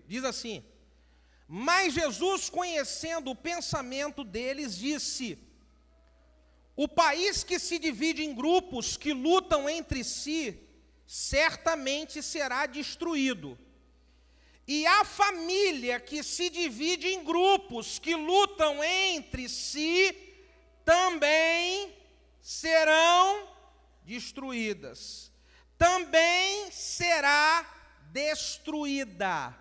Diz assim: mas Jesus, conhecendo o pensamento deles, disse: o país que se divide em grupos que lutam entre si, certamente será destruído. E a família que se divide em grupos que lutam entre si, também serão destruídas. Também será destruída.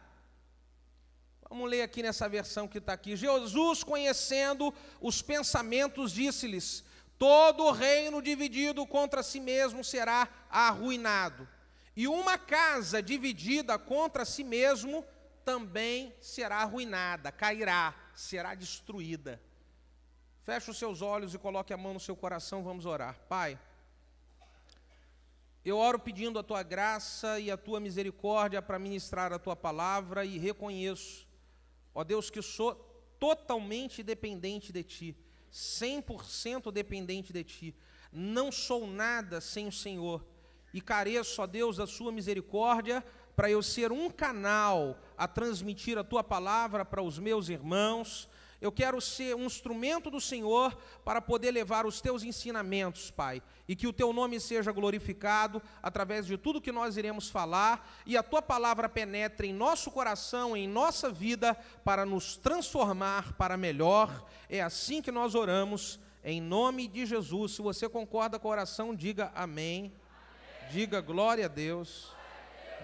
Vamos ler aqui nessa versão que está aqui. Jesus, conhecendo os pensamentos, disse-lhes: todo reino dividido contra si mesmo será arruinado. E uma casa dividida contra si mesmo também será arruinada, cairá, será destruída. Feche os seus olhos e coloque a mão no seu coração, vamos orar. Pai, eu oro pedindo a Tua graça e a Tua misericórdia para ministrar a Tua palavra, e reconheço, ó Deus, que sou totalmente dependente de Ti, 100% dependente de Ti. Não sou nada sem o Senhor. E careço, ó Deus, da sua misericórdia, para eu ser um canal a transmitir a Tua palavra para os meus irmãos. Eu quero ser um instrumento do Senhor para poder levar os Teus ensinamentos, Pai. E que o Teu nome seja glorificado através de tudo que nós iremos falar. E a Tua palavra penetre em nosso coração, em nossa vida, para nos transformar para melhor. É assim que nós oramos, em nome de Jesus. Se você concorda com a oração, diga amém. Diga glória a Deus.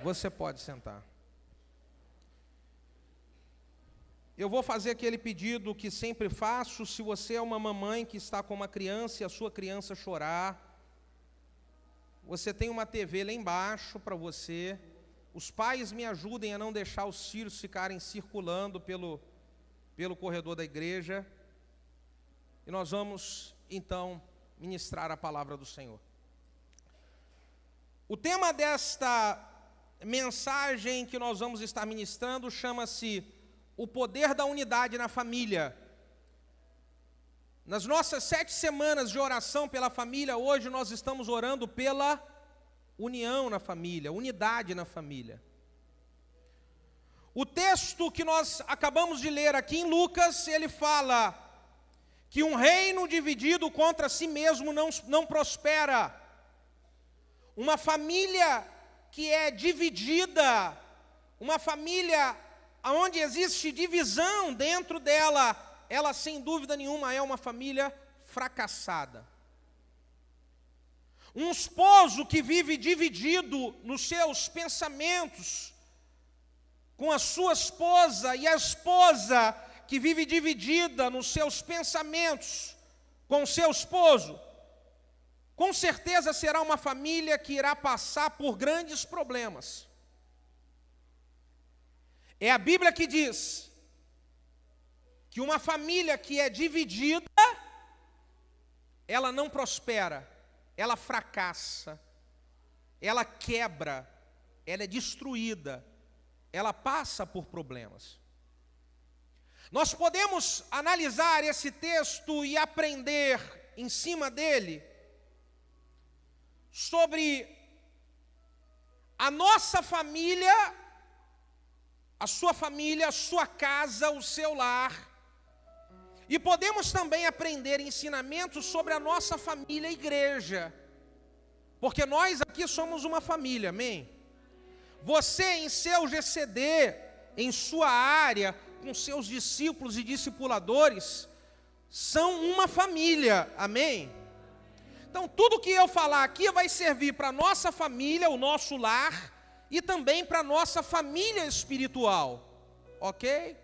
Você pode sentar. Eu vou fazer aquele pedido que sempre faço. Se você é uma mamãe que está com uma criança e a sua criança chorar, você tem uma TV lá embaixo para você. Os pais me ajudem a não deixar os filhos ficarem circulando pelo corredor da igreja. E nós vamos, então, ministrar a palavra do Senhor. O tema desta mensagem que nós vamos estar ministrando chama-se o poder da unidade na família. Nas nossas 7 semanas de oração pela família, hoje nós estamos orando pela união na família, unidade na família. O texto que nós acabamos de ler aqui em Lucas, ele fala que um reino dividido contra si mesmo não prospera. Uma família que é dividida, uma família onde existe divisão dentro dela, ela sem dúvida nenhuma é uma família fracassada. Um esposo que vive dividido nos seus pensamentos com a sua esposa, e a esposa que vive dividida nos seus pensamentos com o seu esposo, com certeza será uma família que irá passar por grandes problemas. É a Bíblia que diz que uma família que é dividida, ela não prospera, ela fracassa, ela quebra, ela é destruída, ela passa por problemas. Nós podemos analisar esse texto e aprender em cima dele sobre a nossa família, a sua casa, o seu lar. E podemos também aprender ensinamentos sobre a nossa família a igreja. Porque nós aqui somos uma família, amém? Você em seu GCD, em sua área, com seus discípulos e discipuladores, são uma família, amém? Então, tudo que eu falar aqui vai servir para a nossa família, o nosso lar, e também para a nossa família espiritual, ok?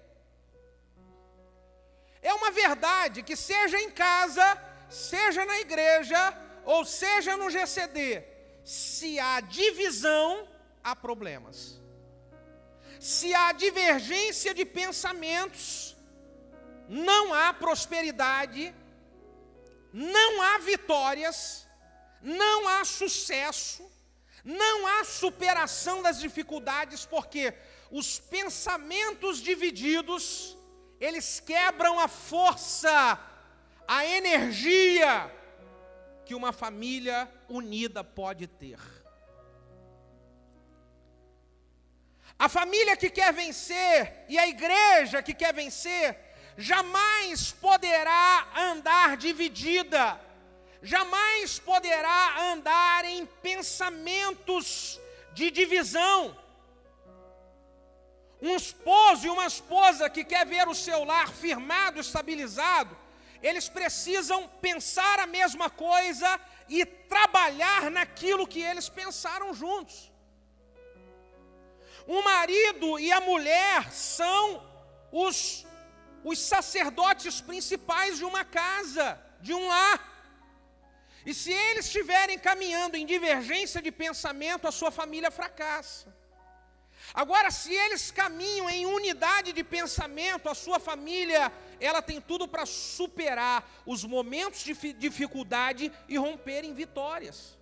É uma verdade que seja em casa, seja na igreja, ou seja no GCD, se há divisão, há problemas. Se há divergência de pensamentos, não há prosperidade, não há vitórias, não há sucesso, não há superação das dificuldades, porque os pensamentos divididos, eles quebram a força, a energia que uma família unida pode ter. A família que quer vencer e a igreja que quer vencer jamais poderá andar dividida, jamais poderá andar em pensamentos de divisão. Um esposo e uma esposa que quer ver o seu lar firmado, estabilizado, eles precisam pensar a mesma coisa e trabalhar naquilo que eles pensaram juntos. O marido e a mulher são os sacerdotes principais de uma casa, de um lar. E se eles estiverem caminhando em divergência de pensamento, a sua família fracassa. Agora, se eles caminham em unidade de pensamento, a sua família, ela tem tudo para superar os momentos de dificuldade e romper em vitórias.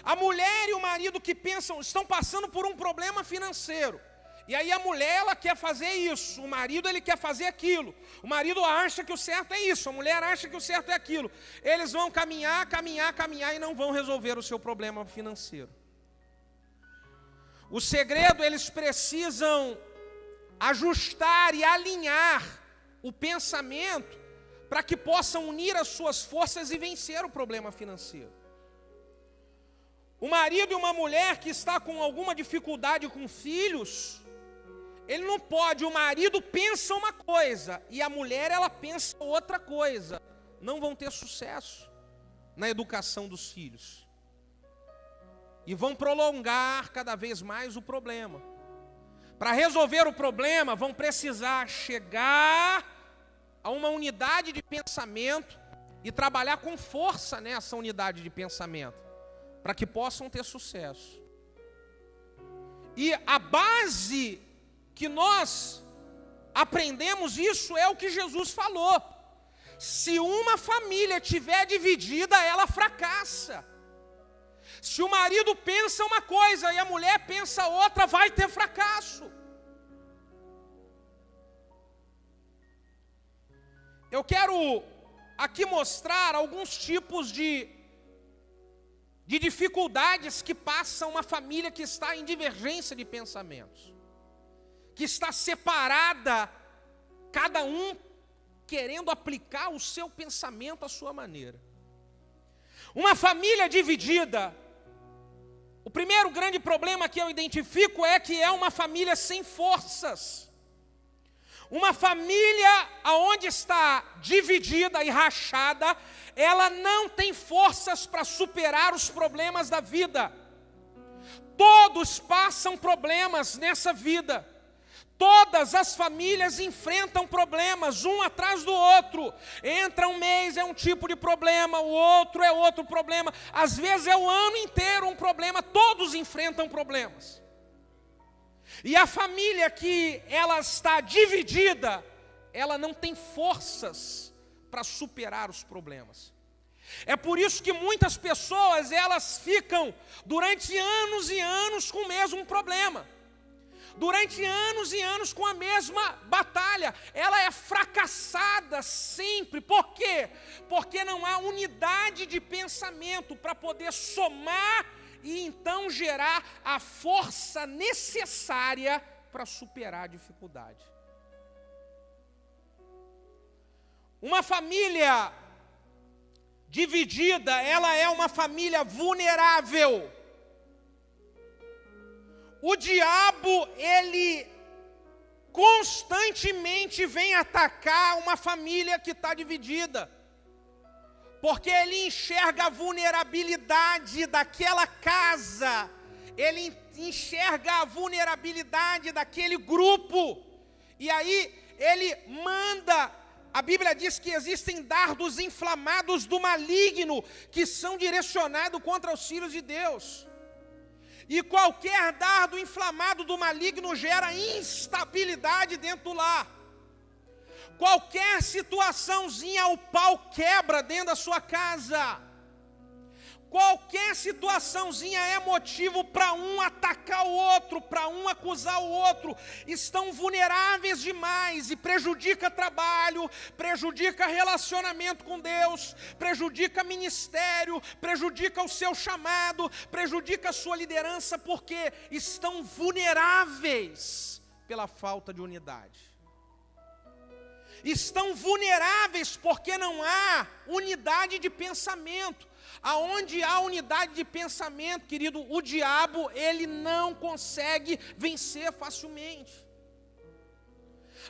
A mulher e o marido que estão passando por um problema financeiro. E aí a mulher, ela quer fazer isso, o marido, ele quer fazer aquilo. O marido acha que o certo é isso, a mulher acha que o certo é aquilo. Eles vão caminhar e não vão resolver o seu problema financeiro. O segredo, eles precisam ajustar e alinhar o pensamento para que possam unir as suas forças e vencer o problema financeiro. O marido e uma mulher que está com alguma dificuldade com filhos, ele não pode, o marido pensa uma coisa e a mulher, ela pensa outra coisa. Não vão ter sucesso na educação dos filhos. E vão prolongar cada vez mais o problema. Para resolver o problema, vão precisar chegar a uma unidade de pensamento e trabalhar com força nessa unidade de pensamento, para que possam ter sucesso. E a base que nós aprendemos isso é o que Jesus falou. Se uma família estiver dividida, ela fracassa. Se o marido pensa uma coisa e a mulher pensa outra, vai ter fracasso. Eu quero aqui mostrar alguns tipos de dificuldades que passa uma família que está em divergência de pensamentos, que está separada, cada um querendo aplicar o seu pensamento à sua maneira. Uma família dividida, o primeiro grande problema que eu identifico é que é uma família sem forças. Uma família onde está dividida e rachada, ela não tem forças para superar os problemas da vida. Todos passam problemas nessa vida. Todas as famílias enfrentam problemas, um atrás do outro. Entra um mês, é um tipo de problema, o outro é outro problema. Às vezes é o ano inteiro um problema, todos enfrentam problemas. E a família que ela está dividida, ela não tem forças para superar os problemas. É por isso que muitas pessoas, elas ficam durante anos e anos com o mesmo problema. Durante anos e anos com a mesma batalha. Ela é fracassada sempre. Por quê? Porque não há unidade de pensamento para poder somar e então gerar a força necessária para superar a dificuldade. Uma família dividida, ela é uma família vulnerável. O diabo, ele constantemente vem atacar uma família que está dividida, porque ele enxerga a vulnerabilidade daquela casa, ele enxerga a vulnerabilidade daquele grupo, e aí ele manda. A Bíblia diz que existem dardos inflamados do maligno que são direcionados contra os filhos de Deus. E qualquer dardo inflamado do maligno gera instabilidade dentro do lar. Qualquer situaçãozinha, o pau quebra dentro da sua casa. Qualquer situaçãozinha é motivo para um atacar o outro, para um acusar o outro. Estão vulneráveis demais e prejudica trabalho, prejudica relacionamento com Deus, prejudica ministério, prejudica o seu chamado, prejudica a sua liderança, porque estão vulneráveis pela falta de unidade. Estão vulneráveis porque não há unidade de pensamento. Aonde há unidade de pensamento, querido, o diabo, ele não consegue vencer facilmente.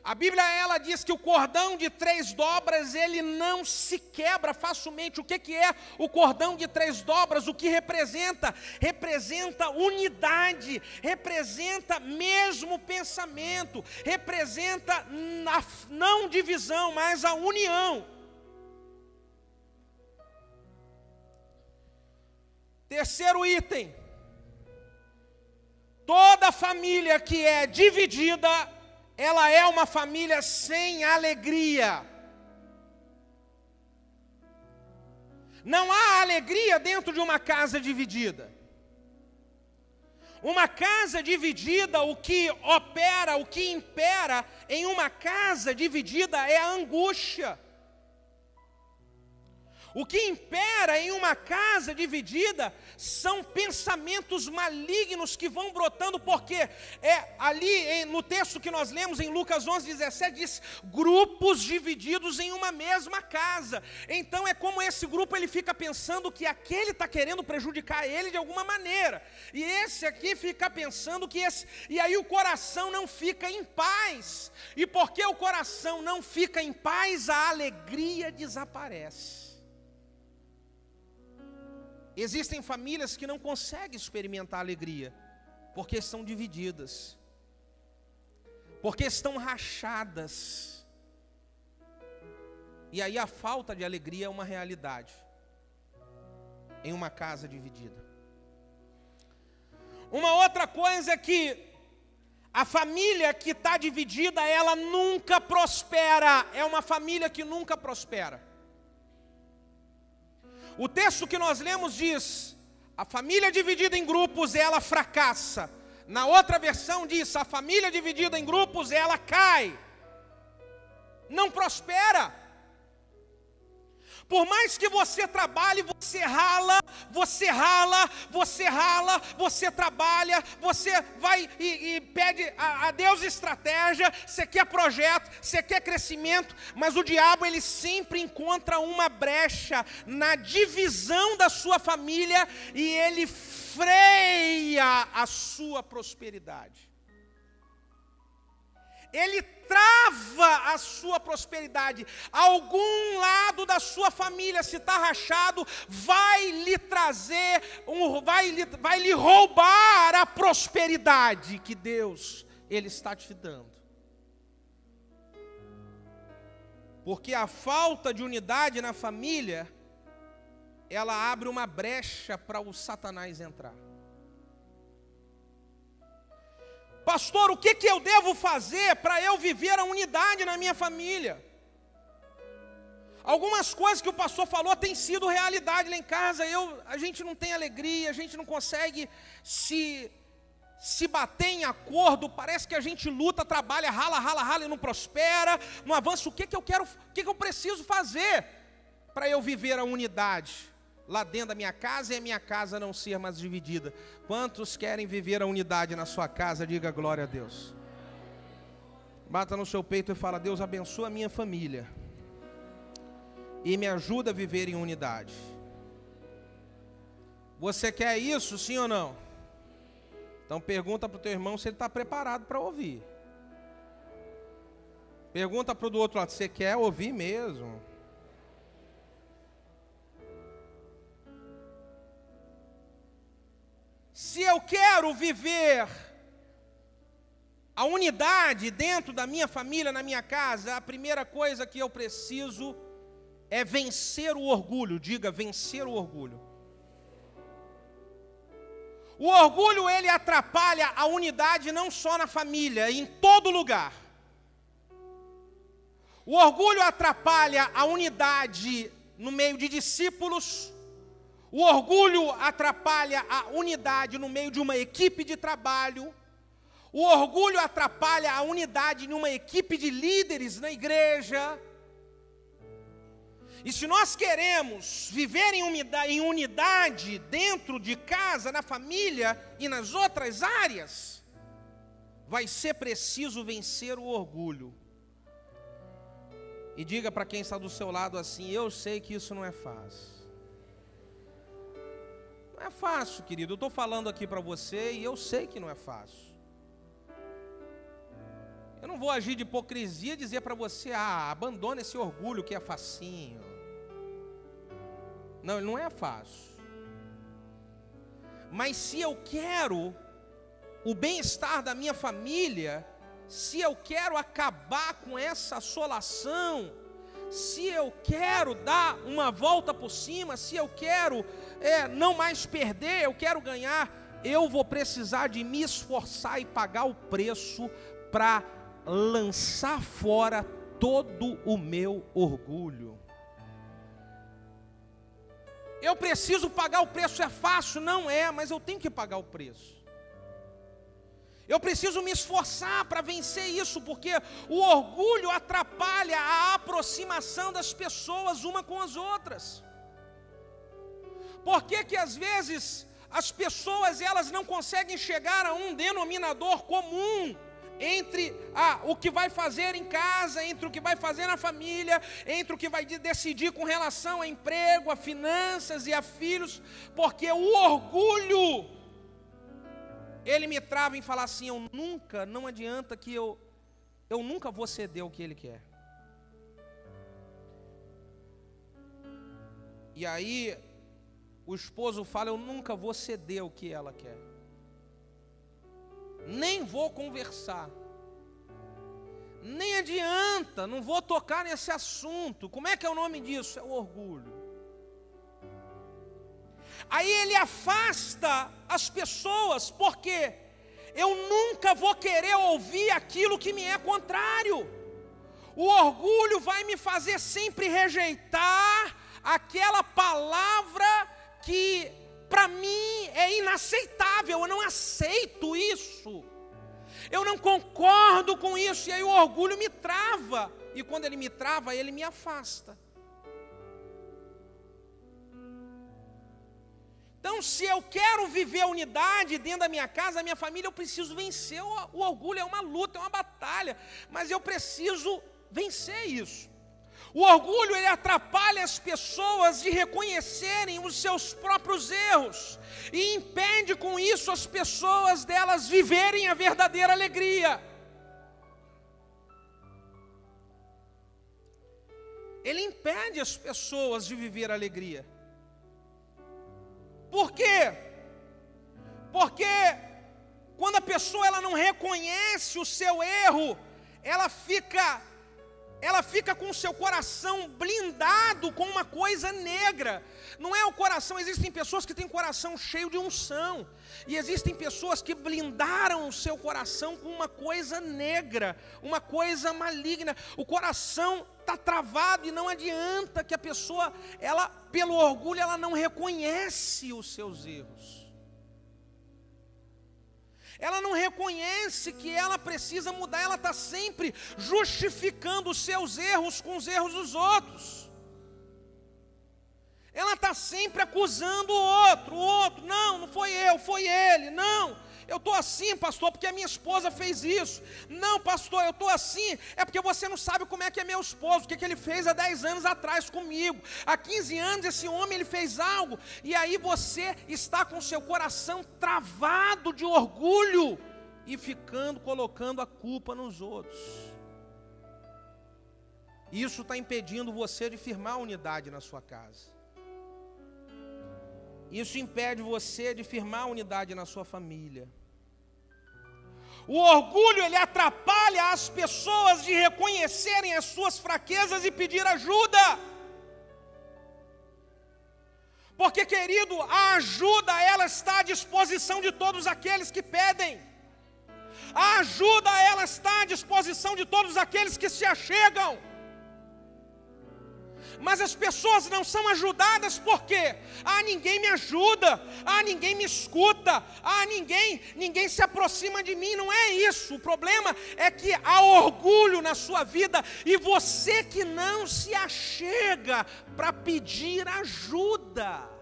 A Bíblia, ela diz que o cordão de 3 dobras, ele não se quebra facilmente. O que é o cordão de 3 dobras? O que representa? Representa unidade, representa mesmo pensamento, representa não divisão, mas a união. Terceiro item, toda família que é dividida, ela é uma família sem alegria. Não há alegria dentro de uma casa dividida. Uma casa dividida, o que opera, o que impera em uma casa dividida é a angústia. O que impera em uma casa dividida são pensamentos malignos que vão brotando, porque ali no texto que nós lemos em Lucas 11:17, diz grupos divididos em uma mesma casa. Então é como esse grupo ele fica pensando que aquele está querendo prejudicar ele de alguma maneira, e esse aqui fica pensando que esse, e aí o coração não fica em paz, e porque o coração não fica em paz, a alegria desaparece. Existem famílias que não conseguem experimentar alegria, porque estão divididas, porque estão rachadas, e aí a falta de alegria é uma realidade, em uma casa dividida. Uma outra coisa é que a família que está dividida, ela nunca prospera, é uma família que nunca prospera. O texto que nós lemos diz, a família dividida em grupos, ela fracassa. Na outra versão diz, a família dividida em grupos, ela cai. Não prospera. Por mais que você trabalhe, você rala, você rala, você rala, você trabalha, você vai e pede a Deus estratégia, você quer projeto, você quer crescimento, mas o diabo ele sempre encontra uma brecha na divisão da sua família e ele freia a sua prosperidade. Ele trava a sua prosperidade. Algum lado da sua família, se está rachado, vai lhe trazer, vai lhe roubar a prosperidade que Deus, Ele está te dando. Porque a falta de unidade na família, ela abre uma brecha para o Satanás entrar. Pastor, o que eu devo fazer para eu viver a unidade na minha família? Algumas coisas que o pastor falou têm sido realidade lá em casa. A gente não tem alegria, a gente não consegue se bater em acordo. Parece que a gente luta, trabalha, rala e não prospera, não avança. O que eu preciso fazer para eu viver a unidade lá dentro da minha casa e a minha casa não ser mais dividida? Quantos querem viver a unidade na sua casa? Diga glória a Deus. Bata no seu peito e fala: Deus abençoa a minha família e me ajuda a viver em unidade. Você quer isso, sim ou não? Então pergunta para o teu irmão se ele está preparado para ouvir. Pergunta para o do outro lado: você quer ouvir mesmo? Se eu quero viver a unidade dentro da minha família, na minha casa, a primeira coisa que eu preciso é vencer o orgulho. Diga, vencer o orgulho. O orgulho, ele atrapalha a unidade não só na família, em todo lugar. O orgulho atrapalha a unidade no meio de discípulos. O orgulho atrapalha a unidade no meio de uma equipe de trabalho. O orgulho atrapalha a unidade em uma equipe de líderes na igreja. E se nós queremos viver em unidade dentro de casa, na família e nas outras áreas, vai ser preciso vencer o orgulho. E diga para quem está do seu lado assim: eu sei que isso não é fácil. Não é fácil, querido. Eu estou falando aqui para você e eu sei que não é fácil. Eu não vou agir de hipocrisia e dizer para você: abandone esse orgulho que é facinho. Não, ele não é fácil. Mas se eu quero o bem-estar da minha família, se eu quero acabar com essa assolação, se eu quero dar uma volta por cima, se eu quero não mais perder, eu quero ganhar, eu vou precisar de me esforçar e pagar o preço para lançar fora todo o meu orgulho. Eu preciso pagar o preço, é fácil? Não é, mas eu tenho que pagar o preço. Eu preciso me esforçar para vencer isso, porque o orgulho atrapalha a aproximação das pessoas uma com as outras. Por que às vezes as pessoas elas não conseguem chegar a um denominador comum entre o que vai fazer em casa, entre o que vai fazer na família, entre o que vai decidir com relação a emprego, a finanças e a filhos? Porque o orgulho, ele me trava em falar assim: não adianta que eu nunca vou ceder o que ele quer. E aí o esposo fala: eu nunca vou ceder o que ela quer. Nem vou conversar. Nem adianta, não vou tocar nesse assunto. Como é que é o nome disso? É o orgulho. Aí ele afasta as pessoas, porque eu nunca vou querer ouvir aquilo que me é contrário. O orgulho vai me fazer sempre rejeitar aquela palavra que para mim é inaceitável. Eu não aceito isso, eu não concordo com isso. E aí o orgulho me trava, e quando ele me trava, ele me afasta. Então, se eu quero viver a unidade dentro da minha casa, da minha família, eu preciso vencer o orgulho. É uma luta, é uma batalha, mas eu preciso vencer isso. O orgulho, ele atrapalha as pessoas de reconhecerem os seus próprios erros e impede com isso as pessoas delas viverem a verdadeira alegria. Ele impede as pessoas de viver a alegria. Por quê? Porque quando a pessoa ela não reconhece o seu erro, ela fica com o seu coração blindado com uma coisa negra. Não é o coração, existem pessoas que têm coração cheio de unção, e existem pessoas que blindaram o seu coração com uma coisa negra, uma coisa maligna. O coração está travado e não adianta que a pessoa, ela, pelo orgulho, ela não reconhece os seus erros. Ela não reconhece que ela precisa mudar, ela está sempre justificando os seus erros com os erros dos outros. Ela está sempre acusando o outro, não foi eu, foi ele, não, eu estou assim, pastor, porque a minha esposa fez isso. Não, pastor, eu estou assim, é porque você não sabe como é que é meu esposo, o que ele fez há 10 anos atrás comigo. Há 15 anos esse homem ele fez algo, e aí você está com seu coração travado de orgulho e colocando a culpa nos outros. Isso está impedindo você de firmar a unidade na sua casa. Isso impede você de firmar a unidade na sua família. O orgulho, ele atrapalha as pessoas de reconhecerem as suas fraquezas e pedir ajuda. Porque, querido, a ajuda, ela está à disposição de todos aqueles que pedem. A ajuda, ela está à disposição de todos aqueles que se achegam. Mas as pessoas não são ajudadas por quê? Ah, ninguém me ajuda, ah, ninguém me escuta, ah, ninguém se aproxima de mim. Não é isso. O problema é que há orgulho na sua vida e você que não se achega para pedir ajuda.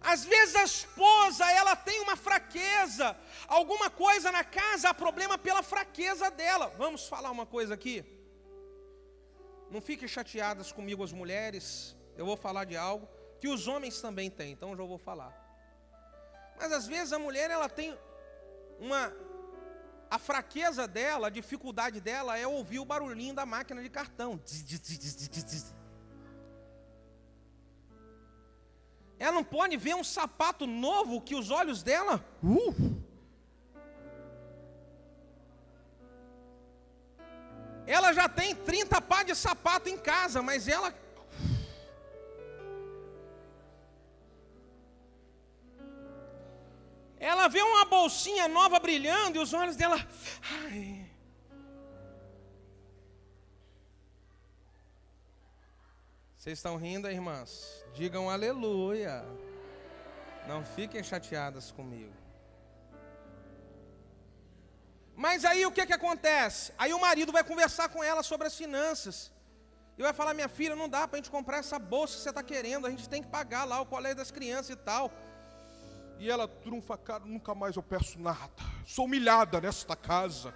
Às vezes a esposa, ela tem uma fraqueza, alguma coisa na casa, há problema pela fraqueza dela. Vamos falar uma coisa aqui? Não fiquem chateadas comigo as mulheres, eu vou falar de algo que os homens também têm, então eu já vou falar. Mas às vezes a mulher, ela tem a fraqueza dela, a dificuldade dela é ouvir o barulhinho da máquina de cartão. Ela não pode ver um sapato novo que os olhos dela... Ela já tem 30 par de sapato em casa, mas ela... Ela vê uma bolsinha nova brilhando e os olhos dela... Ai. Vocês estão rindo, irmãs? Digam aleluia. Não fiquem chateadas comigo. Mas aí o que acontece? Aí o marido vai conversar com ela sobre as finanças. E vai falar, minha filha, não dá para a gente comprar essa bolsa que você está querendo. A gente tem que pagar lá o colégio das crianças e tal. E ela trunfa a cara, nunca mais eu peço nada. Sou humilhada nesta casa.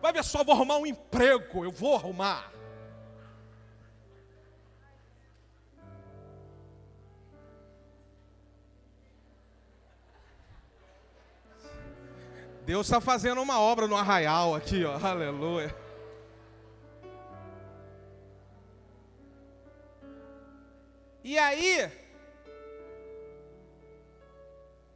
Vai ver só, vou arrumar um emprego, eu vou arrumar. Deus está fazendo uma obra no arraial aqui, ó, aleluia. E aí,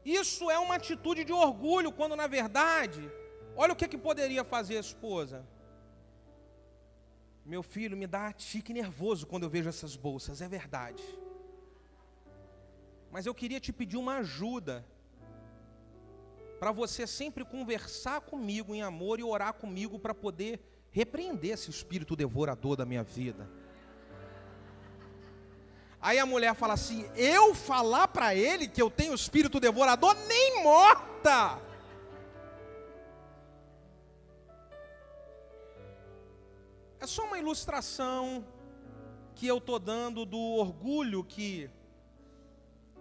isso é uma atitude de orgulho, quando na verdade, olha o que poderia fazer a esposa. Meu filho, me dá tique nervoso quando eu vejo essas bolsas, é verdade. Mas eu queria te pedir uma ajuda, para você sempre conversar comigo em amor e orar comigo para poder repreender esse espírito devorador da minha vida. Aí a mulher fala assim, eu falar para ele que eu tenho espírito devorador? Nem morta! É só uma ilustração que eu estou dando do orgulho que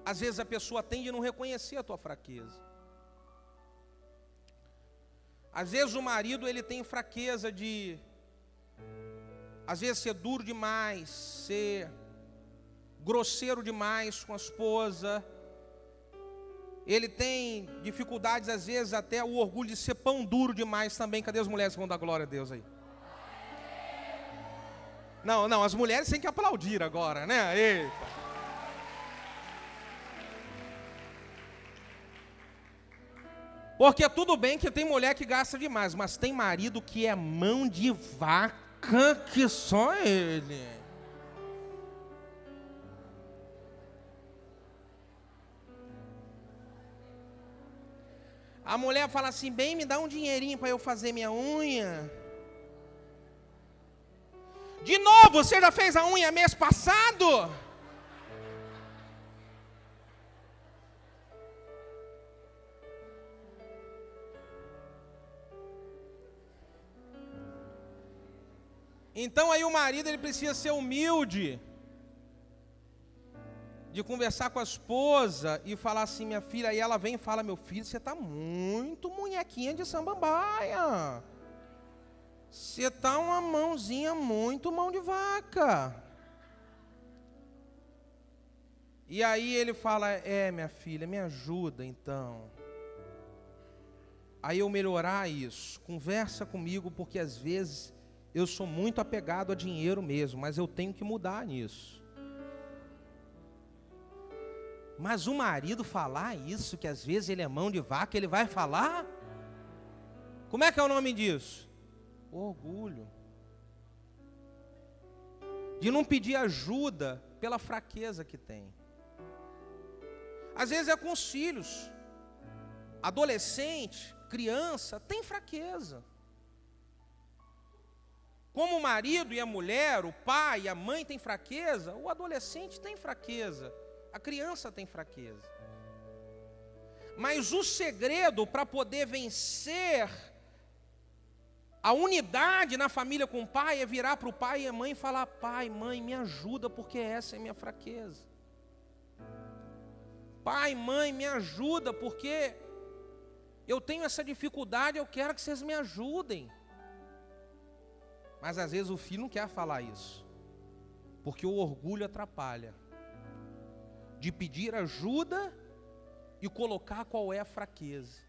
às vezes a pessoa tem de não reconhecer a tua fraqueza. Às vezes o marido, ele tem fraqueza de, às vezes, ser duro demais, ser grosseiro demais com a esposa. Ele tem dificuldades, às vezes, até o orgulho de ser pão duro demais também. Cadê as mulheres que vão dar glória a Deus aí? Não, as mulheres têm que aplaudir agora, né? Eita. Porque tudo bem que tem mulher que gasta demais, mas tem marido que é mão de vaca que só ele. A mulher fala assim, bem, me dá um dinheirinho para eu fazer minha unha. De novo, você já fez a unha mês passado? Então aí o marido, ele precisa ser humilde, de conversar com a esposa e falar assim, minha filha, aí ela vem e fala, meu filho, você está muito munhequinha de samambaia, você está uma mãozinha muito mão de vaca. E aí ele fala, minha filha, me ajuda então. Aí eu melhorar isso, conversa comigo, porque às vezes eu sou muito apegado a dinheiro mesmo, mas eu tenho que mudar nisso. Mas o marido falar isso, que às vezes ele é mão de vaca, ele vai falar? Como é que é o nome disso? Orgulho. De não pedir ajuda pela fraqueza que tem. Às vezes é com os filhos. Adolescente, criança, tem fraqueza. Como o marido e a mulher, o pai e a mãe têm fraqueza, o adolescente tem fraqueza, a criança tem fraqueza. Mas o segredo para poder vencer a unidade na família com o pai é virar para o pai e a mãe e falar: pai, mãe, me ajuda, porque essa é a minha fraqueza. Pai, mãe, me ajuda, porque eu tenho essa dificuldade, eu quero que vocês me ajudem. Mas às vezes o filho não quer falar isso, porque o orgulho atrapalha de pedir ajuda e colocar qual é a fraqueza.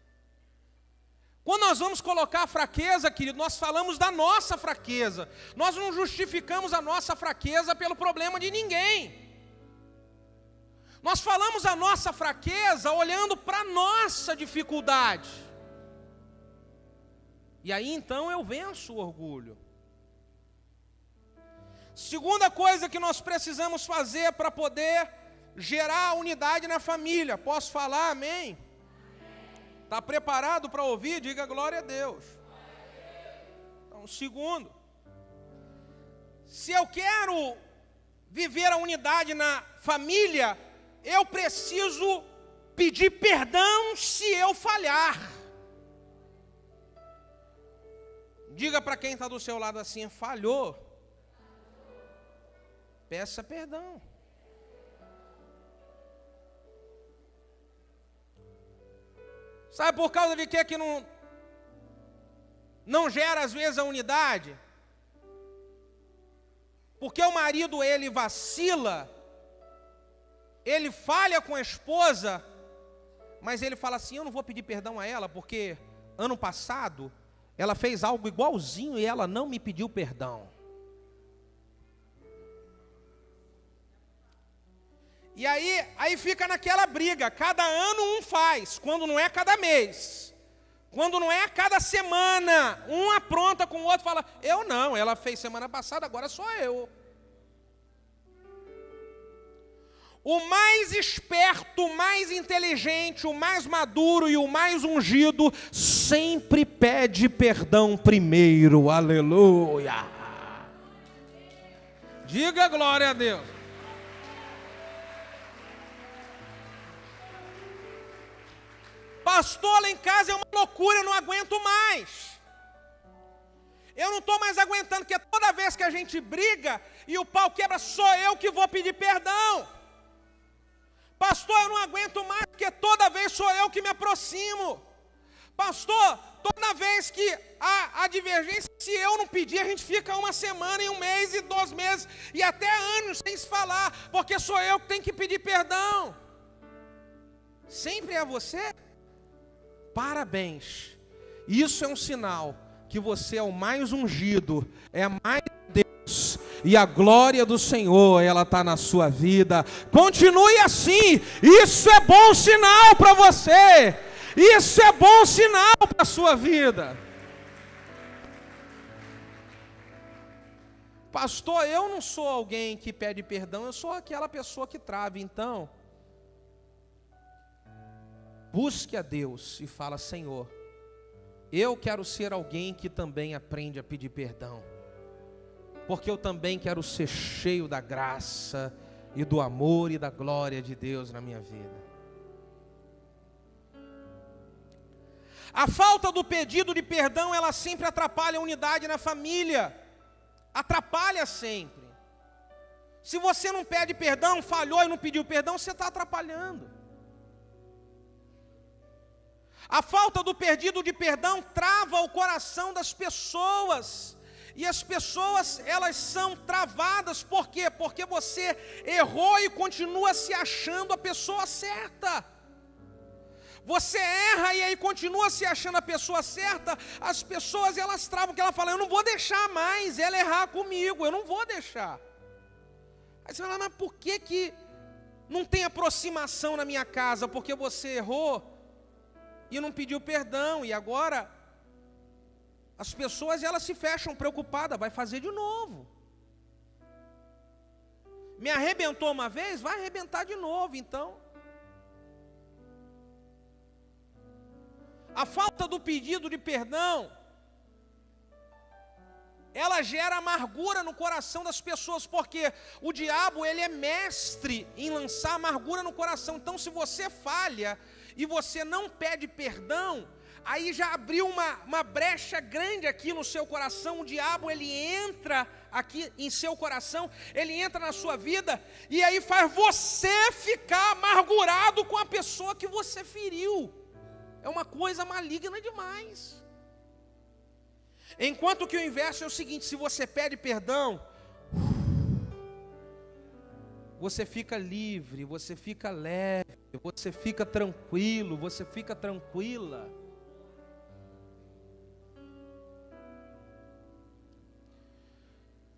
Quando nós vamos colocar a fraqueza, querido, nós falamos da nossa fraqueza. Nós não justificamos a nossa fraqueza pelo problema de ninguém. Nós falamos a nossa fraqueza olhando para a nossa dificuldade. E aí então eu venço o orgulho. Segunda coisa que nós precisamos fazer para poder gerar unidade na família. Posso falar amém? Está preparado para ouvir? Diga glória a Deus. Então, segundo, se eu quero viver a unidade na família, eu preciso pedir perdão se eu falhar. Diga para quem está do seu lado assim: falhou. Peça perdão. Sabe por causa de que não gera às vezes a unidade? Porque o marido, ele vacila, ele falha com a esposa, mas ele fala assim: eu não vou pedir perdão a ela, porque ano passado ela fez algo igualzinho e ela não me pediu perdão. E aí fica naquela briga, cada ano um faz, quando não é cada mês, quando não é cada semana, um apronta com o outro, fala: eu não, ela fez semana passada, agora sou eu. O mais esperto, o mais inteligente, o mais maduro e o mais ungido sempre pede perdão primeiro, aleluia. Diga glória a Deus. Pastor, lá em casa é uma loucura, eu não aguento mais. Eu não estou mais aguentando, porque toda vez que a gente briga e o pau quebra, sou eu que vou pedir perdão. Pastor, eu não aguento mais, porque toda vez sou eu que me aproximo. Pastor, toda vez que há divergência, se eu não pedir, a gente fica uma semana, e um mês, e 2 meses, e até anos sem se falar, porque sou eu que tenho que pedir perdão. Sempre é você? Parabéns, isso é um sinal que você é o mais ungido, é mais Deus, e a glória do Senhor, ela está na sua vida. Continue assim, isso é bom sinal para você, isso é bom sinal para a sua vida. Pastor, eu não sou alguém que pede perdão, eu sou aquela pessoa que trava. Então, busque a Deus e fala: Senhor, eu quero ser alguém que também aprende a pedir perdão, porque eu também quero ser cheio da graça e do amor e da glória de Deus na minha vida. A falta do pedido de perdão, ela sempre atrapalha a unidade na família, atrapalha sempre. Se você não pede perdão, falhou e não pediu perdão, você está atrapalhando. A falta do pedido de perdão trava o coração das pessoas. E as pessoas, elas são travadas, por quê? Porque você errou e continua se achando a pessoa certa. Você erra e aí continua se achando a pessoa certa. As pessoas, elas travam, porque ela fala: eu não vou deixar mais ela errar comigo, eu não vou deixar. Aí você fala: mas por que não tem aproximação na minha casa? Porque você errou e não pediu perdão, e agora as pessoas, elas se fecham preocupadas, vai fazer de novo. Me arrebentou uma vez, vai arrebentar de novo. Então, a falta do pedido de perdão, ela gera amargura no coração das pessoas, porque o diabo, ele é mestre em lançar amargura no coração. Então, se você falha e você não pede perdão, aí já abriu uma brecha grande aqui no seu coração. O diabo, ele entra aqui em seu coração, ele entra na sua vida, e aí faz você ficar amargurado com a pessoa que você feriu. É uma coisa maligna demais. Enquanto que o inverso é o seguinte: se você pede perdão, você fica livre, você fica leve, você fica tranquilo, você fica tranquila.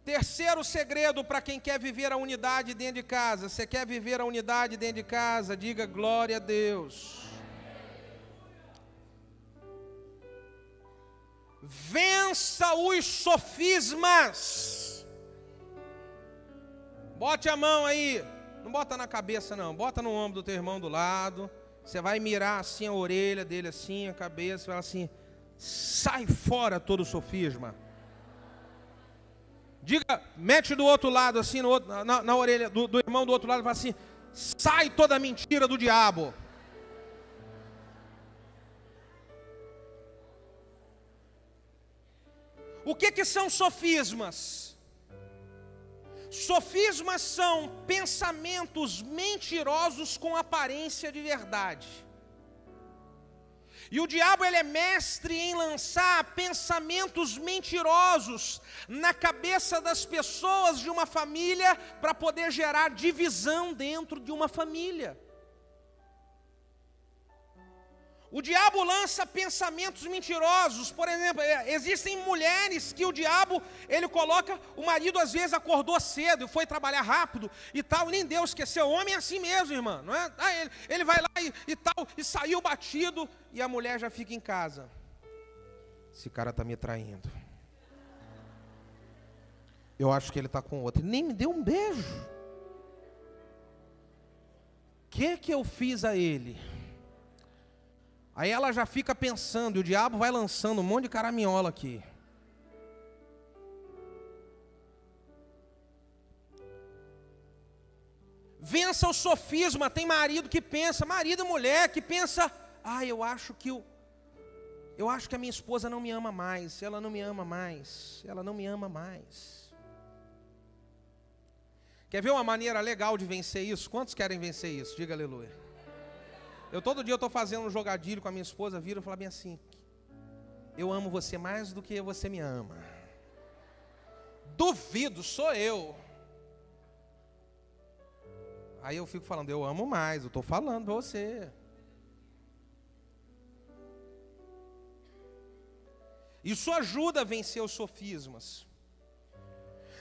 Terceiro segredo para quem quer viver a unidade dentro de casa. Você quer viver a unidade dentro de casa? Diga glória a Deus. Vença os sofismas. Bote a mão aí. Não bota na cabeça não, bota no ombro do teu irmão do lado. Você vai mirar assim a orelha dele, assim a cabeça, e fala assim: sai fora todo sofisma. Diga, mete do outro lado assim, na orelha do irmão do outro lado, e fala assim: sai toda mentira do diabo. O que são sofismas? Sofismas são pensamentos mentirosos com aparência de verdade. E o diabo, ele é mestre em lançar pensamentos mentirosos na cabeça das pessoas de uma família para poder gerar divisão dentro de uma família. O diabo lança pensamentos mentirosos. Por exemplo, existem mulheres que o diabo, ele coloca, o marido às vezes acordou cedo e foi trabalhar rápido e tal, nem Deus esqueceu. O homem é assim mesmo, irmã, não é? Ele vai lá e tal, e saiu batido, e a mulher já fica em casa. Esse cara está me traindo. Eu acho que ele está com outro. Ele nem me deu um beijo. O que eu fiz a ele? Aí ela já fica pensando, e o diabo vai lançando um monte de caraminhola aqui. Vença o sofisma. Tem marido que pensa, marido e mulher que pensa: eu acho que a minha esposa não me ama mais, ela não me ama mais, ela não me ama mais. Quer ver uma maneira legal de vencer isso? Quantos querem vencer isso? Diga aleluia. Todo dia eu estou fazendo um jogadilho com a minha esposa, vira e fala bem assim: eu amo você mais do que você me ama. Duvido, sou eu. Aí eu fico falando: eu amo mais, eu estou falando para você. Isso ajuda a vencer os sofismas.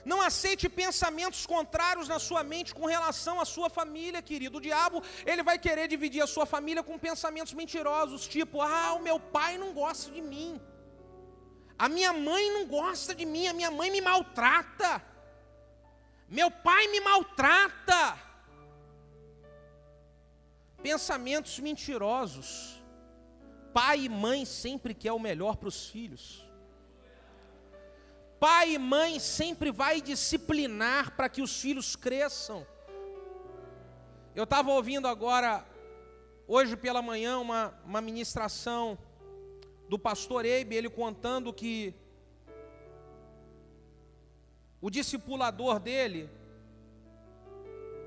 Não aceite pensamentos contrários na sua mente com relação à sua família, querido. O diabo, ele vai querer dividir a sua família com pensamentos mentirosos, tipo: o meu pai não gosta de mim, a minha mãe não gosta de mim, a minha mãe me maltrata, meu pai me maltrata. Pensamentos mentirosos. Pai e mãe sempre quer o melhor para os filhos. Pai e mãe sempre vai disciplinar para que os filhos cresçam. Eu estava ouvindo agora, hoje pela manhã, uma ministração do pastor Eibe, ele contando que o discipulador dele,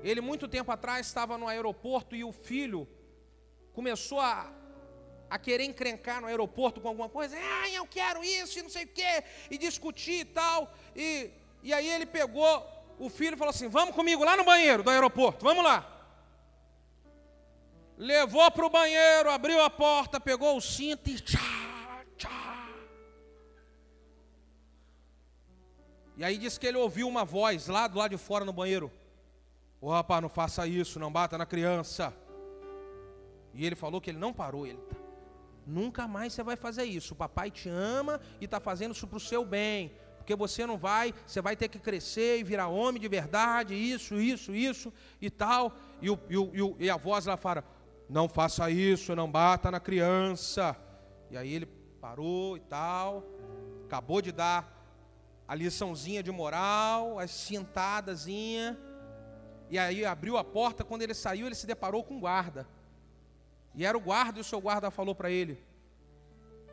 ele muito tempo atrás estava no aeroporto e o filho começou a querer encrencar no aeroporto com alguma coisa. Eu quero isso e não sei o quê, e discutir e tal. E aí ele pegou o filho e falou assim: vamos comigo lá no banheiro do aeroporto, vamos lá. Levou para o banheiro, abriu a porta, pegou o cinto e tchá. E aí disse que ele ouviu uma voz lá do lado de fora no banheiro: rapaz, não faça isso, não bata na criança. E ele falou que ele não parou, nunca mais você vai fazer isso. O papai te ama e está fazendo isso para o seu bem. Porque você vai ter que crescer e virar homem de verdade, isso e tal. E a voz lá fala: não faça isso, não bata na criança. E aí ele parou e tal, acabou de dar a liçãozinha de moral, as sentadazinha. E aí abriu a porta, quando ele saiu, ele se deparou com um guarda. E era o guarda, e o seu guarda falou para ele: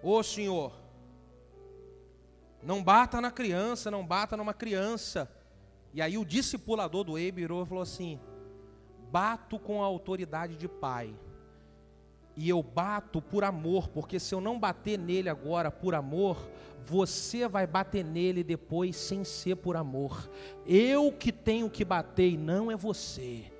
ô senhor, não bata na criança, não bata numa criança. E aí o discipulador do Abe virou e falou assim: bato com a autoridade de pai. E eu bato por amor, porque se eu não bater nele agora por amor, você vai bater nele depois sem ser por amor. Eu que tenho que bater e não é você.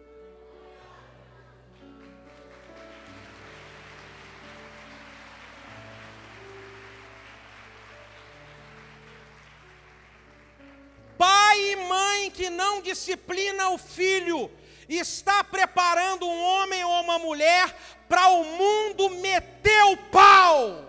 Pai e mãe que não disciplina o filho, está preparando um homem ou uma mulher para o mundo meter o pau.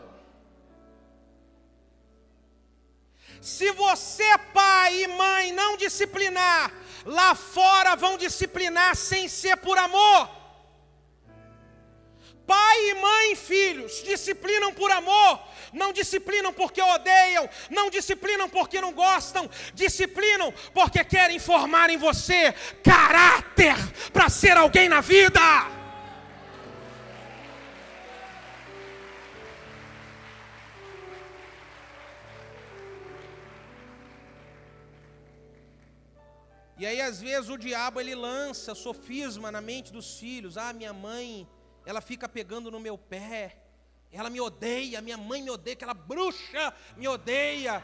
Se você, pai e mãe, não disciplinar, lá fora vão disciplinar sem ser por amor. Pai e mãe, filhos, disciplinam por amor, não disciplinam porque odeiam, não disciplinam porque não gostam, disciplinam porque querem formar em você caráter para ser alguém na vida. E aí às vezes o diabo ele lança sofisma na mente dos filhos: ah, minha mãe, ela fica pegando no meu pé, ela me odeia, minha mãe me odeia, aquela bruxa me odeia.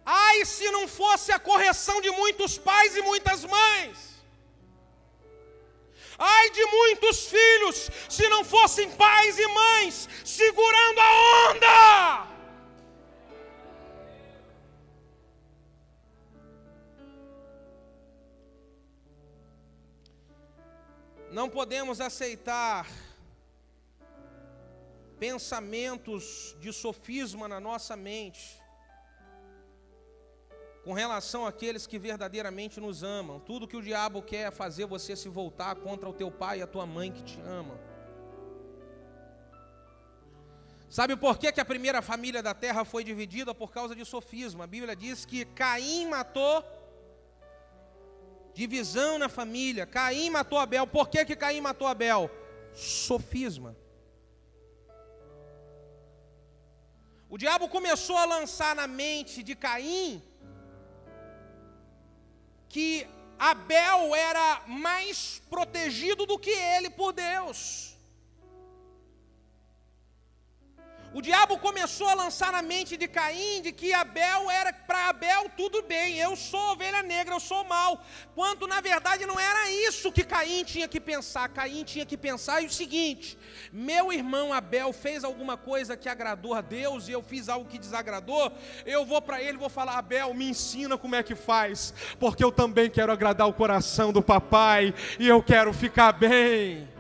Ai, se não fosse a correção de muitos pais e muitas mães. Ai de muitos filhos, se não fossem pais e mães segurando a onda. Não podemos aceitar pensamentos de sofisma na nossa mente com relação àqueles que verdadeiramente nos amam. Tudo que o diabo quer é fazer você se voltar contra o teu pai e a tua mãe que te amam. Sabe por que a primeira família da terra foi dividida? Por causa de sofisma. A Bíblia diz que Caim matou, divisão na família. Caim matou Abel. Por que Caim matou Abel? Sofisma. O diabo começou a lançar na mente de Caim que Abel era mais protegido do que ele por Deus. O diabo começou a lançar na mente de Caim de que Abel era, para Abel tudo bem, eu sou ovelha negra, eu sou mau. Quando na verdade não era isso que Caim tinha que pensar. Caim tinha que pensar o seguinte: meu irmão Abel fez alguma coisa que agradou a Deus e eu fiz algo que desagradou. Eu vou para ele e vou falar: Abel, me ensina como é que faz, porque eu também quero agradar o coração do papai e eu quero ficar bem.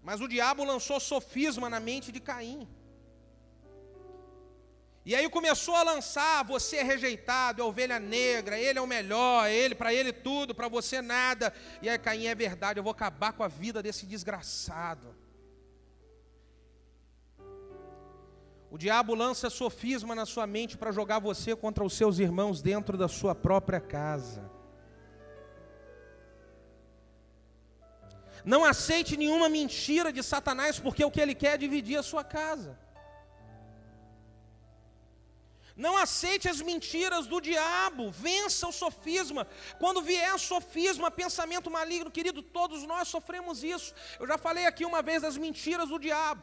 Mas o diabo lançou sofisma na mente de Caim. E aí começou a lançar: você é rejeitado, é ovelha negra, ele é o melhor, para ele tudo, para você nada. E aí Caim: é verdade, eu vou acabar com a vida desse desgraçado. O diabo lança sofisma na sua mente para jogar você contra os seus irmãos dentro da sua própria casa. Não aceite nenhuma mentira de Satanás, porque o que ele quer é dividir a sua casa. Não aceite as mentiras do diabo, vença o sofisma. Quando vier sofisma, pensamento maligno, querido, todos nós sofremos isso. Eu já falei aqui uma vez das mentiras do diabo.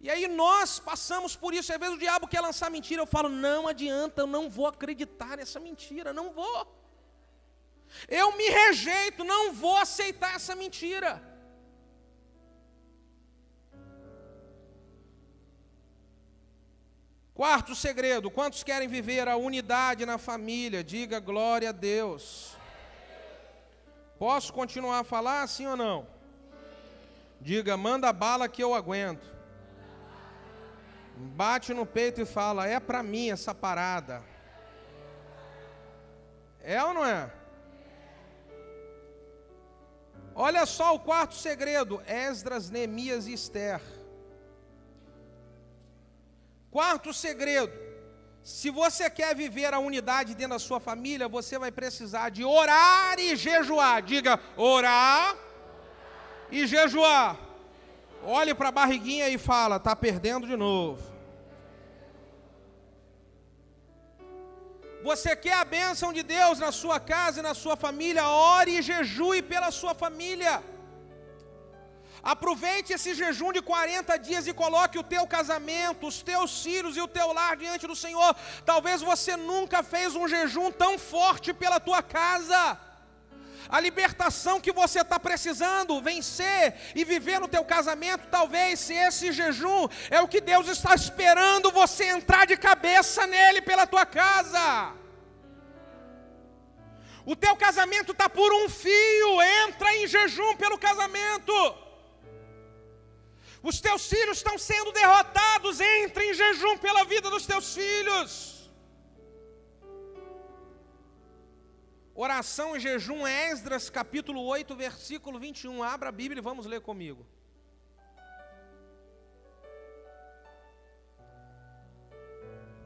E aí nós passamos por isso. Às vezes o diabo quer lançar mentira, eu falo: não adianta, eu não vou acreditar nessa mentira, não vou. Eu me rejeito, não vou aceitar essa mentira. Quarto segredo: quantos querem viver a unidade na família? Diga glória a Deus. Posso continuar a falar, sim ou não? Diga: manda bala que eu aguento. Bate no peito e fala: é para mim essa parada. É ou não é? Olha só o quarto segredo: Esdras, Neemias e Ester. Quarto segredo: se você quer viver a unidade dentro da sua família, você vai precisar de orar e jejuar. Diga, orar e jejuar. Olhe para a barriguinha e fala, está perdendo de novo. Você quer a bênção de Deus na sua casa e na sua família? Ore e jejue pela sua família. Aproveite esse jejum de 40 dias e coloque o teu casamento, os teus filhos e o teu lar diante do Senhor. Talvez você nunca fez um jejum tão forte pela tua casa. A libertação que você está precisando vencer e viver no teu casamento, talvez se esse jejum é o que Deus está esperando você entrar de cabeça nele pela tua casa. O teu casamento está por um fio, entra em jejum pelo casamento. Os teus filhos estão sendo derrotados, entra em jejum pela vida dos teus filhos. Oração e jejum, Esdras capítulo 8, versículo 21. Abra a Bíblia e vamos ler comigo.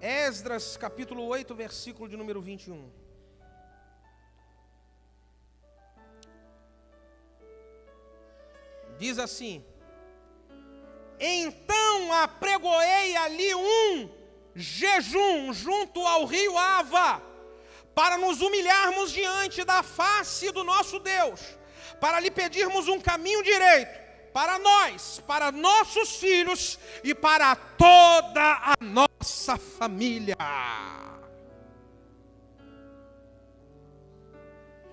Esdras capítulo 8, versículo de número 21. Diz assim: então apregoei ali um jejum junto ao rio Ava, para nos humilharmos diante da face do nosso Deus, para lhe pedirmos um caminho direito, para nós, para nossos filhos e para toda a nossa família.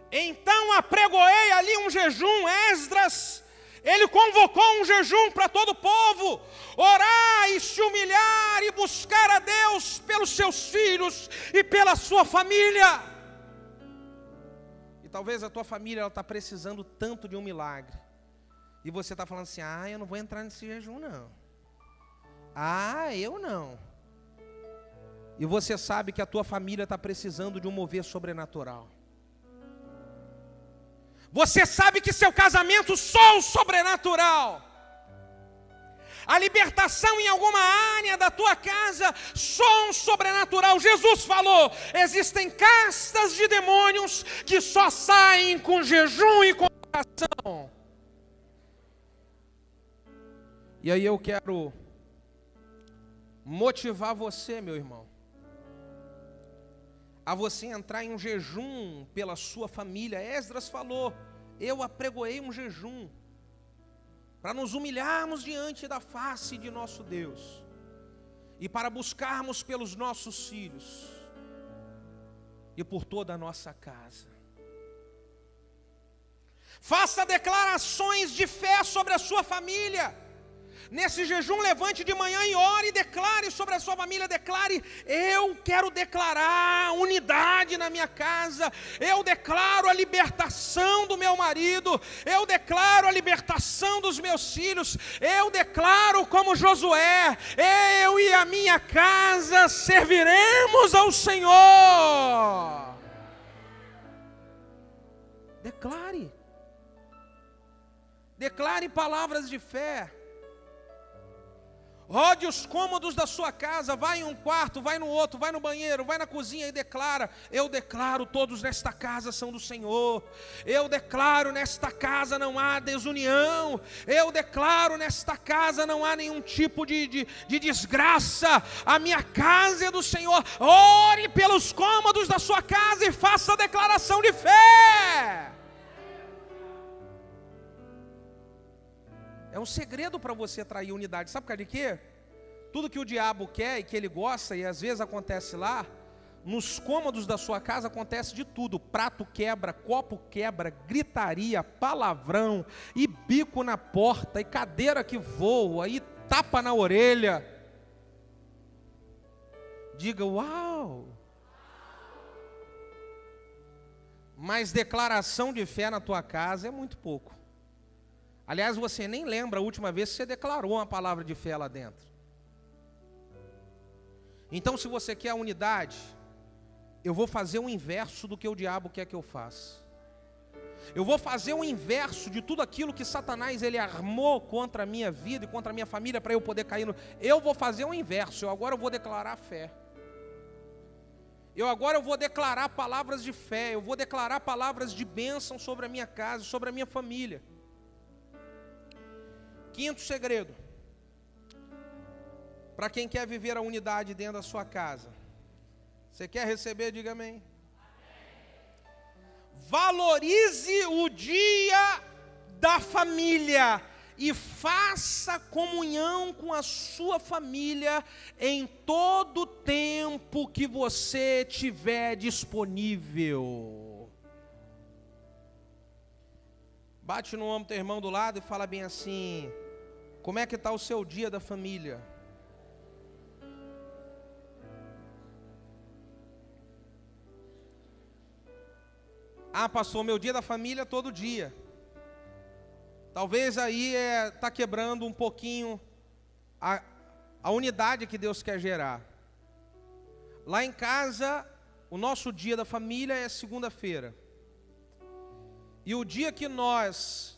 Então apregoei ali um jejum. Esdras, ele convocou um jejum para todo o povo, orar e se humilhar e buscar a Deus pelos seus filhos e pela sua família. E talvez a tua família está precisando tanto de um milagre, e você está falando assim, eu não vou entrar nesse jejum não, eu não. E você sabe que a tua família está precisando de um mover sobrenatural. Você sabe que seu casamento só o sobrenatural. A libertação em alguma área da tua casa só um sobrenatural. Jesus falou, existem castas de demônios que só saem com jejum e com oração. E aí eu quero motivar você, meu irmão, a você entrar em um jejum pela sua família. Esdras falou, eu apregoei um jejum, para nos humilharmos diante da face de nosso Deus, e para buscarmos pelos nossos filhos, e por toda a nossa casa. Faça declarações de fé sobre a sua família. Nesse jejum, levante de manhã e ore e declare sobre a sua família. Declare, eu quero declarar unidade na minha casa. Eu declaro a libertação do meu marido. Eu declaro a libertação dos meus filhos. Eu declaro como Josué, eu e a minha casa serviremos ao Senhor. Declare. Declare palavras de fé. Rode os cômodos da sua casa, vai em um quarto, vai no outro, vai no banheiro, vai na cozinha e declara, eu declaro, todos nesta casa são do Senhor. Eu declaro, nesta casa não há desunião. Eu declaro, nesta casa não há nenhum tipo de desgraça. A minha casa é do Senhor. Ore pelos cômodos da sua casa e faça a declaração de fé. É um segredo para você atrair unidade. Sabe por causa de quê? Tudo que o diabo quer e que ele gosta, e às vezes acontece lá, nos cômodos da sua casa acontece de tudo. Prato quebra, copo quebra, gritaria, palavrão, e bico na porta, e cadeira que voa, e tapa na orelha. Diga, uau! Mas declaração de fé na tua casa é muito pouco. Aliás, você nem lembra a última vez que você declarou uma palavra de fé lá dentro. Então, se você quer a unidade, eu vou fazer o inverso do que o diabo quer que eu faça. Eu vou fazer o inverso de tudo aquilo que Satanás ele armou contra a minha vida e contra a minha família para eu poder cair no... Eu vou fazer o inverso, agora eu vou declarar fé. Agora eu vou declarar palavras de fé, eu vou declarar palavras de bênção sobre a minha casa, sobre a minha família. Quinto segredo, para quem quer viver a unidade dentro da sua casa. Você quer receber? Diga amém. Valorize o dia da família e faça comunhão com a sua família em todo o tempo que você tiver disponível. Bate no ombro do teu irmão do lado e fala bem assim: como é que está o seu dia da família? Ah, pastor, meu dia da família todo dia. Talvez aí está quebrando um pouquinho a unidade que Deus quer gerar. Lá em casa, o nosso dia da família é segunda-feira. E o dia que nós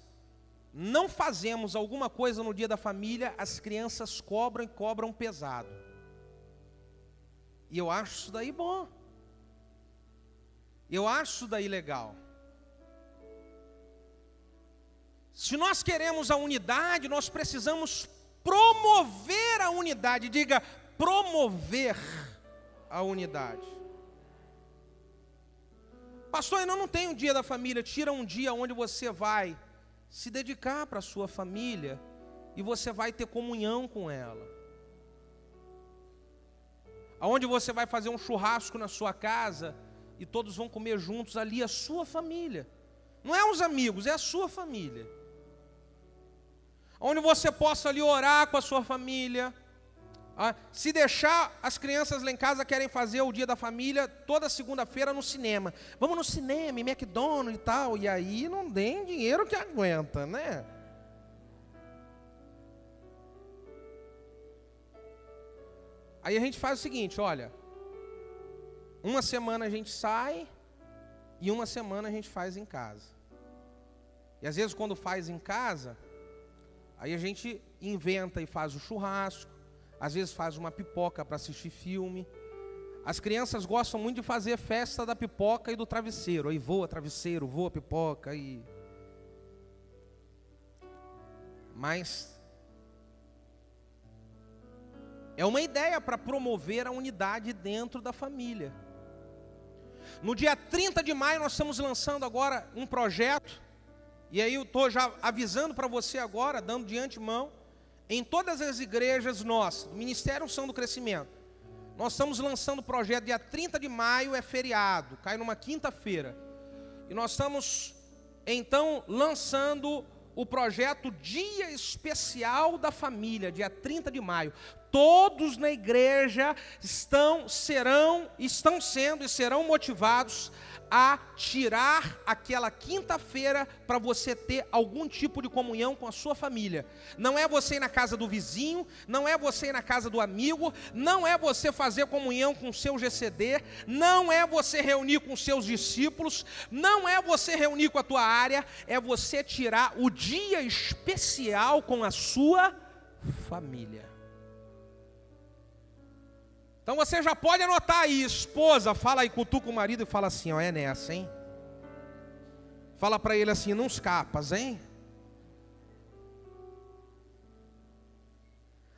não fazemos alguma coisa no dia da família, as crianças cobram e cobram pesado. E eu acho isso daí bom. Eu acho isso daí legal. Se nós queremos a unidade, nós precisamos promover a unidade. Diga, promover a unidade. Pastor, eu não tenho um dia da família. Tira um dia onde você vai se dedicar para a sua família e você vai ter comunhão com ela. Aonde você vai fazer um churrasco na sua casa e todos vão comer juntos ali, a sua família. Não é os amigos, é a sua família. Onde você possa ali orar com a sua família. Se deixar, as crianças lá em casa querem fazer o dia da família toda segunda-feira no cinema. Vamos no cinema, em McDonald's e tal. E aí não tem dinheiro que aguenta, né? Aí a gente faz o seguinte, olha. Uma semana a gente sai e uma semana a gente faz em casa. E às vezes quando faz em casa, aí a gente inventa e faz o churrasco, às vezes faz uma pipoca para assistir filme. As crianças gostam muito de fazer festa da pipoca e do travesseiro. Aí voa travesseiro, voa pipoca e... Mas é uma ideia para promover a unidade dentro da família. No dia 30 de maio nós estamos lançando agora um projeto, e aí eu estou já avisando para você agora, dando de antemão, em todas as igrejas nossas, do Ministério Unção do Crescimento, nós estamos lançando o projeto, dia 30 de maio é feriado, cai numa quinta-feira, e nós estamos então lançando o projeto Dia Especial da Família, dia 30 de maio. Todos na igreja estão sendo e serão motivados a tirar aquela quinta-feira para você ter algum tipo de comunhão com a sua família. Não é você ir na casa do vizinho, não é você ir na casa do amigo, não é você fazer comunhão com o seu GCD, não é você reunir com os seus discípulos, não é você reunir com a tua área, é você tirar o dia especial com a sua família. Então você já pode anotar aí, esposa, fala aí, cutuca o marido e fala assim, ó, é nessa, hein? Fala para ele assim, não escapas, hein?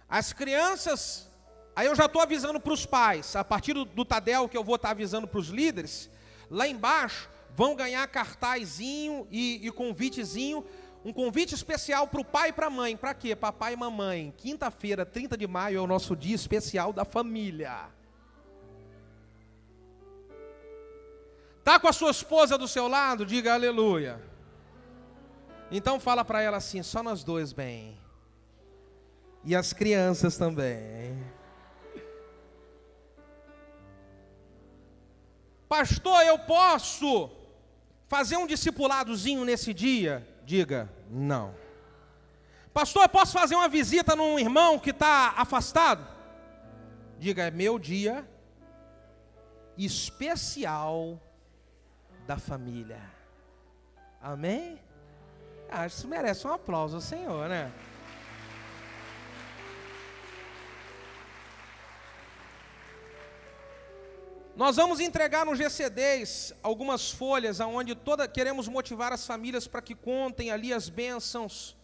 As crianças, aí eu já estou avisando para os pais, a partir do Tadel que eu vou estar avisando para os líderes, lá embaixo vão ganhar cartazinho e convitezinho, um convite especial para o pai e para a mãe. Para quê? Papai e mamãe. Quinta-feira, 30 de maio, é o nosso dia especial da família. Está com a sua esposa do seu lado? Diga aleluia. Então fala para ela assim, só nós dois, bem. E as crianças também. Pastor, eu posso fazer um discipuladozinho nesse dia? Diga, não. Pastor, eu posso fazer uma visita num irmão que está afastado? Diga, é meu dia especial da família. Amém? Acho que isso merece um aplauso ao Senhor, né? Nós vamos entregar no GCDs algumas folhas onde queremos motivar as famílias para que contem ali as bênçãos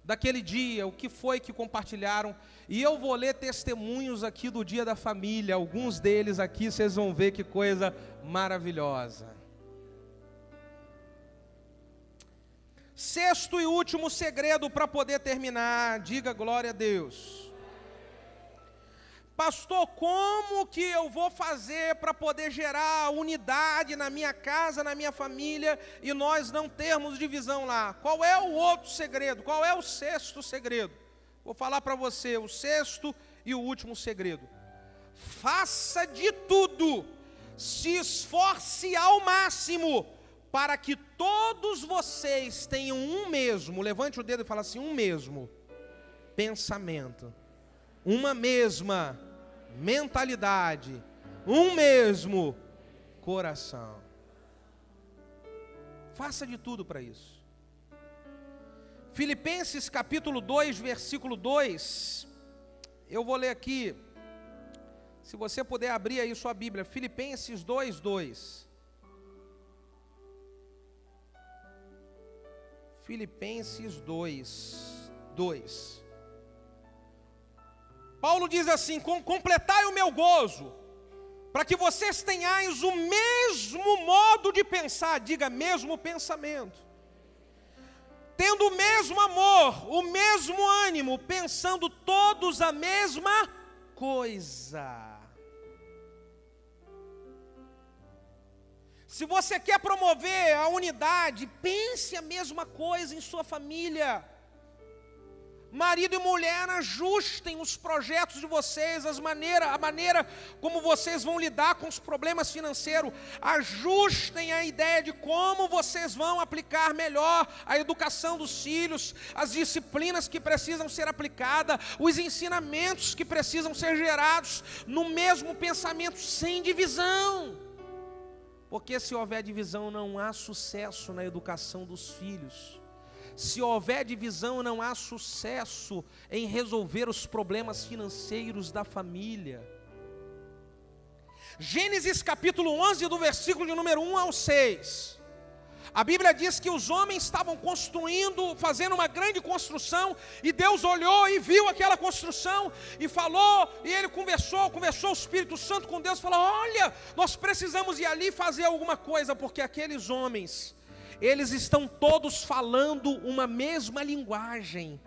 daquele dia, o que foi que compartilharam. E eu vou ler testemunhos aqui do dia da família, alguns deles aqui, vocês vão ver que coisa maravilhosa. Sexto e último segredo para poder terminar, diga glória a Deus. Pastor, como que eu vou fazer para poder gerar unidade na minha casa, na minha família, e nós não termos divisão lá? Qual é o outro segredo? Qual é o sexto segredo? Vou falar para você o sexto e o último segredo. Faça de tudo, se esforce ao máximo, para que todos vocês tenham um mesmo, levante o dedo e fala assim, um mesmo pensamento, uma mesma mentalidade, um mesmo coração. Faça de tudo para isso. Filipenses capítulo 2, versículo 2, eu vou ler aqui, se você puder abrir aí sua Bíblia, Filipenses 2, 2. Filipenses 2, 2. Paulo diz assim, completai o meu gozo, para que vocês tenhais o mesmo modo de pensar, diga mesmo pensamento, tendo o mesmo amor, o mesmo ânimo, pensando todos a mesma coisa. Se você quer promover a unidade, pense a mesma coisa em sua família. Marido e mulher, ajustem os projetos de vocês, a maneira como vocês vão lidar com os problemas financeiros. Ajustem a ideia de como vocês vão aplicar melhor a educação dos filhos, as disciplinas que precisam ser aplicadas, os ensinamentos que precisam ser gerados no mesmo pensamento, sem divisão. Porque se houver divisão, não há sucesso na educação dos filhos. Se houver divisão, não há sucesso em resolver os problemas financeiros da família. Gênesis capítulo 11, do versículo de número 1 ao 6. A Bíblia diz que os homens estavam construindo, fazendo uma grande construção, e Deus olhou e viu aquela construção, e falou, e ele conversou o Espírito Santo com Deus, falou, olha, nós precisamos ir ali fazer alguma coisa, porque aqueles homens, eles estão todos falando uma mesma linguagem,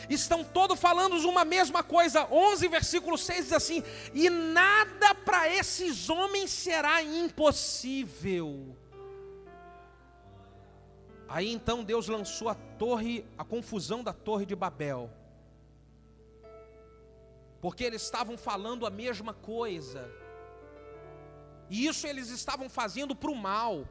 estão todos falando uma mesma coisa. 11 versículo 6 diz assim, e nada para esses homens será impossível. Aí então Deus lançou a confusão da torre de Babel, porque eles estavam falando a mesma coisa, e isso eles estavam fazendo para o mal.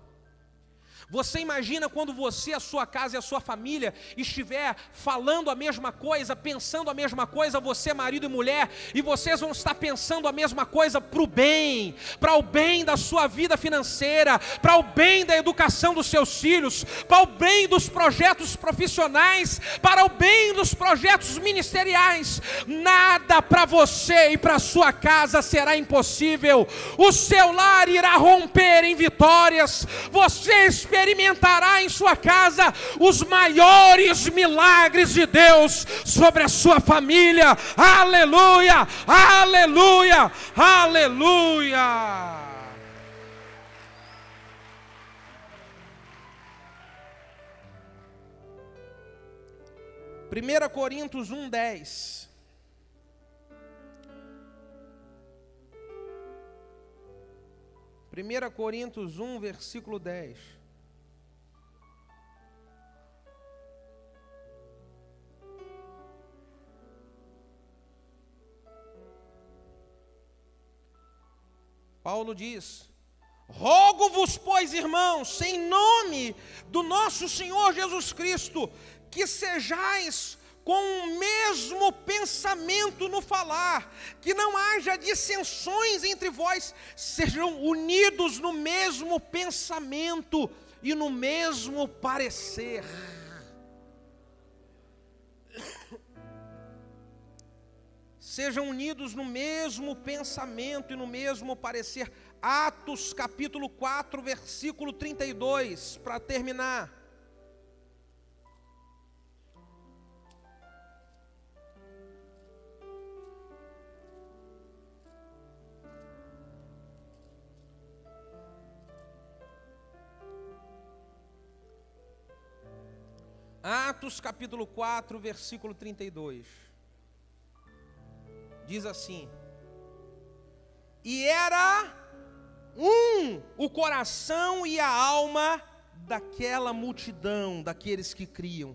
Você imagina quando você, a sua casa e a sua família estiver falando a mesma coisa, pensando a mesma coisa, você marido e mulher, e vocês vão estar pensando a mesma coisa para o bem da sua vida financeira, para o bem da educação dos seus filhos, para o bem dos projetos profissionais, para o bem dos projetos ministeriais. Nada para você e para a sua casa será impossível. O seu lar irá romper em vitórias. Você experimentará em sua casa os maiores milagres de Deus sobre a sua família. Aleluia, aleluia, aleluia. Primeira Coríntios 1:10. 1 Coríntios 1, versículo 10. Paulo diz: rogo-vos, pois, irmãos, em nome do nosso Senhor Jesus Cristo, que sejais com o mesmo pensamento no falar, que não haja dissensões entre vós, sejam unidos no mesmo pensamento e no mesmo parecer. Sejam unidos no mesmo pensamento e no mesmo parecer. Atos capítulo 4, versículo 32, para terminar. Atos capítulo 4, versículo 32. Diz assim: e era o coração e a alma daquela multidão, daqueles que criam.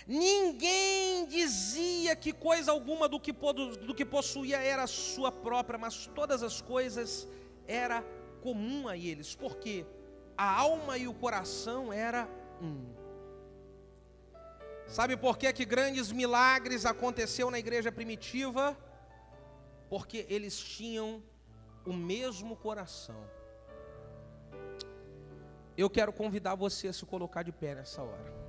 Ninguém dizia que coisa alguma do que possuía era sua própria, mas todas as coisas era comum a eles, porque a alma e o coração era um. Sabe por que grandes milagres aconteceram na igreja primitiva? Porque eles tinham o mesmo coração. Eu quero convidar você a se colocar de pé nessa hora.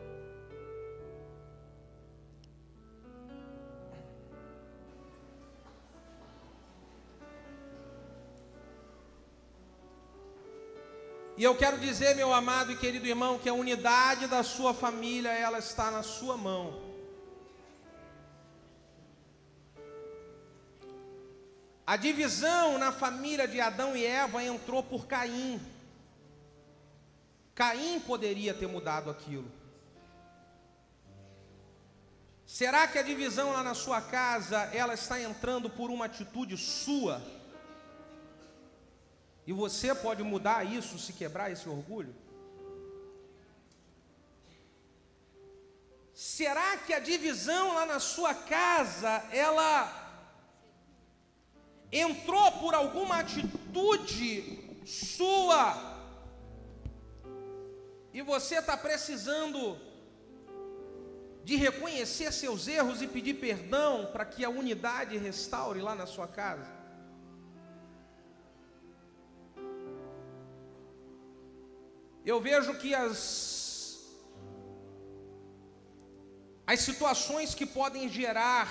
E eu quero dizer, meu amado e querido irmão, que a unidade da sua família, ela está na sua mão. A divisão na família de Adão e Eva entrou por Caim. Caim poderia ter mudado aquilo. Será que a divisão lá na sua casa, ela está entrando por uma atitude sua? E você pode mudar isso, se quebrar esse orgulho? Será que a divisão lá na sua casa, ela entrou por alguma atitude sua? E você está precisando de reconhecer seus erros e pedir perdão para que a unidade restaure lá na sua casa? Eu vejo que as situações que podem gerar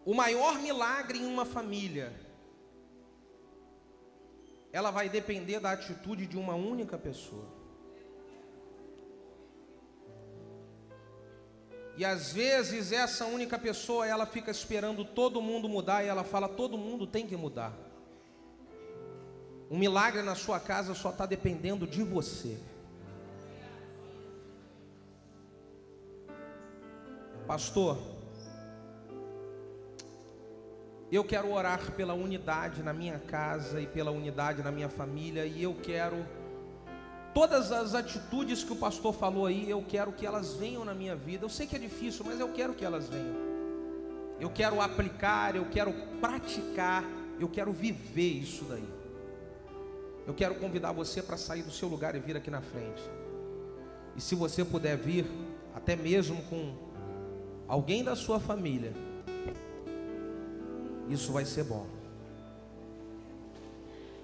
o maior milagre em uma família, ela vai depender da atitude de uma única pessoa. E às vezes essa única pessoa, ela fica esperando todo mundo mudar, e ela fala: todo mundo tem que mudar. Um milagre na sua casa só está dependendo de você. Pastor, eu quero orar pela unidade na minha casa e pela unidade na minha família, e eu quero todas as atitudes que o pastor falou aí, eu quero que elas venham na minha vida. Eu sei que é difícil, mas eu quero que elas venham. Eu quero aplicar, eu quero praticar, eu quero viver isso daí. Eu quero convidar você para sair do seu lugar e vir aqui na frente. E se você puder vir, até mesmo com alguém da sua família, isso vai ser bom.